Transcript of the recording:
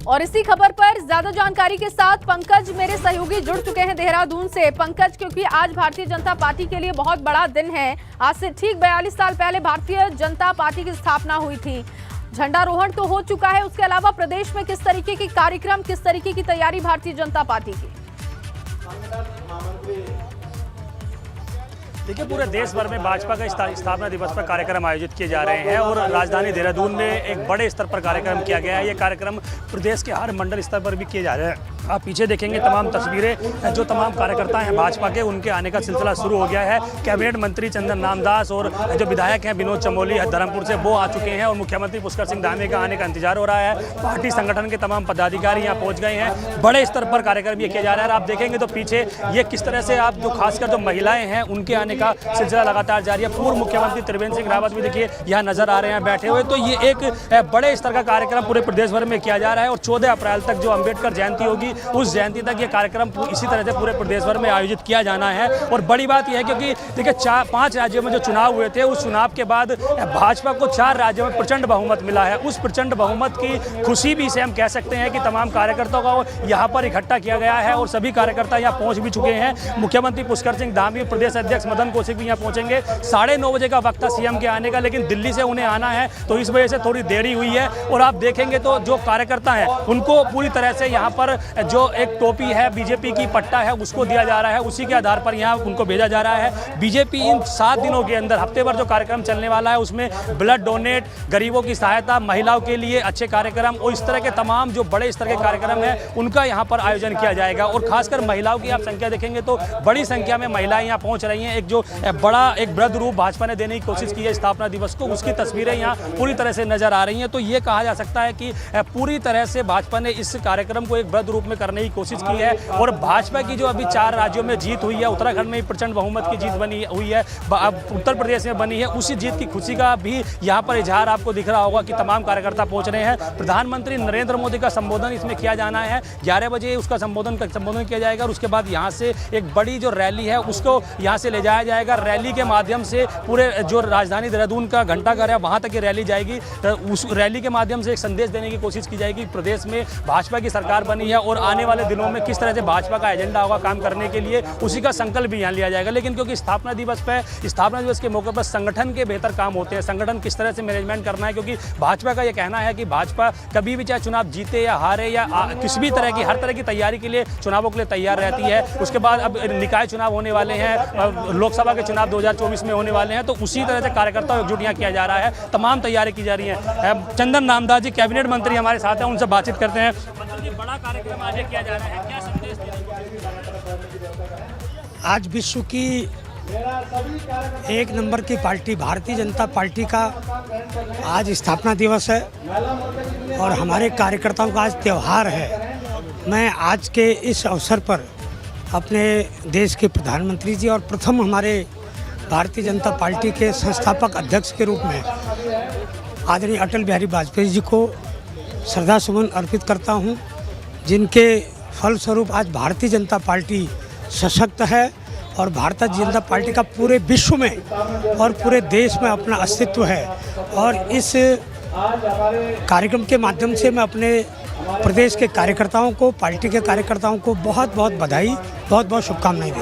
और इसी खबर पर ज्यादा जानकारी के साथ पंकज मेरे सहयोगी जुड़ चुके हैं देहरादून से। पंकज, क्योंकि आज भारतीय जनता पार्टी के लिए बहुत बड़ा दिन है। आज से ठीक 42 साल पहले भारतीय जनता पार्टी की स्थापना हुई थी। झंडारोहण तो हो चुका है, उसके अलावा प्रदेश में किस तरीके के कार्यक्रम, किस तरीके की तैयारी भारतीय जनता पार्टी की? देखिए, पूरे देश भर में भाजपा का स्थापना दिवस पर कार्यक्रम आयोजित किए जा रहे हैं और राजधानी देहरादून में एक बड़े स्तर पर कार्यक्रम किया गया है। ये कार्यक्रम प्रदेश के हर मंडल स्तर पर भी किए जा रहे हैं। आप पीछे देखेंगे तमाम तस्वीरें, जो तमाम कार्यकर्ता हैं भाजपा के, उनके आने का सिलसिला शुरू हो गया है। कैबिनेट मंत्री चंदन नामदास और जो विधायक हैं विनोद चमोली धर्मपुर से, वो आ चुके हैं और मुख्यमंत्री पुष्कर सिंह धामी का आने का इंतजार हो रहा है। पार्टी संगठन के तमाम पदाधिकारी यहाँ पहुँच गए हैं। बड़े स्तर पर कार्यक्रम ये किया जा रहा है। आप देखेंगे तो पीछे ये किस तरह से आप जो खासकर जो महिलाएं हैं उनके आने का सिलसिला लगातार जारी है। पूर्व मुख्यमंत्री त्रिवेंद्र सिंह रावत भी देखिए यहाँ नजर आ रहे हैं बैठे हुए। तो ये एक बड़े स्तर का कार्यक्रम पूरे प्रदेश भर में किया जा रहा है और 14 अप्रैल तक जो अम्बेडकर जयंती होगी, उस जयंती तक ये कार्यक्रम इसी तरह से पूरे प्रदेश भर में आयोजित किया जाना है। और बड़ी बात यह है क्योंकि देखिए 5 राज्यों में जो चुनाव हुए थे, उस चुनाव के बाद भाजपा को 4 राज्यों में प्रचंड बहुमत मिला है। उस प्रचंड बहुमत की खुशी भी से हम कह सकते हैं कि तमाम कार्यकर्ताओं को यहाँ पर इकट्ठा किया गया है और सभी कार्यकर्ता यहाँ पहुँच भी चुके हैं। मुख्यमंत्री पुष्कर सिंह धामी, प्रदेश अध्यक्ष मदन कौशिक भी यहाँ पहुँचेंगे। 9:30 बजे का वक्त था सीएम के आने का, लेकिन दिल्ली से उन्हें आना है तो इस वजह से थोड़ी देरी हुई है। और आप देखेंगे तो जो कार्यकर्ता हैं उनको पूरी तरह से यहाँ पर जो एक टोपी है बीजेपी की, पट्टा है, उसको दिया जा रहा है। उसी के आधार पर यहाँ उनको भेजा जा रहा है। बीजेपी इन 7 दिनों के अंदर, हफ्ते भर जो कार्यक्रम चलने वाला है, उसमें ब्लड डोनेट, गरीबों की सहायता, महिलाओं के लिए अच्छे कार्यक्रम और इस तरह के तमाम जो बड़े स्तर के कार्यक्रम हैं उनका यहाँ पर आयोजन किया जाएगा। और खासकर महिलाओं की आप संख्या देखेंगे तो बड़ी संख्या में महिलाएं यहाँ पहुँच रही हैं। एक जो बड़ा एक वृद्ध रूप भाजपा ने देने की कोशिश की है स्थापना दिवस को, उसकी तस्वीरें यहाँ पूरी तरह से नजर आ रही हैं। तो ये कहा जा सकता है कि पूरी तरह से भाजपा ने इस कार्यक्रम को एक वृद्ध रूप में करने की कोशिश की है। और भाजपा की जो अभी 4 राज्यों में जीत हुई है, उत्तराखंड में प्रचंड बहुमत की जीत बनी हुई है, उत्तर प्रदेश में बनी है, उसी जीत की खुशी का भी यहाँ पर इजहार आपको दिख रहा होगा कि तमाम कार्यकर्ता पहुँच रहे हैं। प्रधानमंत्री नरेंद्र मोदी का संबोधन इसमें किया जाना है। 11 बजे उसका संबोधन किया जाएगा और उसके बाद यहाँ से एक बड़ी जो रैली है उसको यहाँ से ले जाया जाएगा। रैली के माध्यम से पूरे जो राजधानी देहरादून का घंटाघर है वहाँ तक ये रैली जाएगी। उस रैली के माध्यम से एक संदेश देने की कोशिश की जाएगी प्रदेश में भाजपा की सरकार बनी है और आने वाले दिनों में किस तरह से भाजपा का एजेंडा होगा काम करने के लिए, उसी का संकल्प भी यहाँ लिया जाएगा। लेकिन क्योंकि स्थापना दिवस के मौके पर संगठन के बेहतर काम होते हैं, संगठन किस तरह से मैनेजमेंट करना है, क्योंकि भाजपा का यह कहना है कि भाजपा कभी भी चाहे चुनाव जीते या हारे या किसी भी तरह की हर तरह की तैयारी के लिए चुनावों के लिए तैयार रहती है। उसके बाद अब निकाय चुनाव होने वाले हैं, लोकसभा के चुनाव 2024 में होने वाले हैं, तो उसी तरह से कार्यकर्ताओं एकजुट यहाँ किया जा रहा है, तमाम तैयारी की जा रही है। चंदन नामदास जी कैबिनेट मंत्री हमारे साथ हैं, उनसे बातचीत करते हैं। बड़ा कार्यक्रम आज किया जा रहा है, क्या संदेश देना? आज विश्व की एक नंबर की पार्टी भारतीय जनता पार्टी का आज स्थापना दिवस है और हमारे कार्यकर्ताओं का आज त्यौहार है। मैं आज के इस अवसर पर अपने देश के प्रधानमंत्री जी और प्रथम हमारे भारतीय जनता पार्टी के संस्थापक अध्यक्ष के रूप में आदरणीय अटल बिहारी वाजपेयी जी को श्रद्धा सुमन अर्पित करता हूं, जिनके फलस्वरूप आज भारतीय जनता पार्टी सशक्त है और भारतीय जनता पार्टी का पूरे विश्व में और पूरे देश में अपना अस्तित्व है। और इस कार्यक्रम के माध्यम से मैं अपने प्रदेश के कार्यकर्ताओं को, पार्टी के कार्यकर्ताओं को बहुत बहुत बधाई, बहुत बहुत शुभकामनाएं।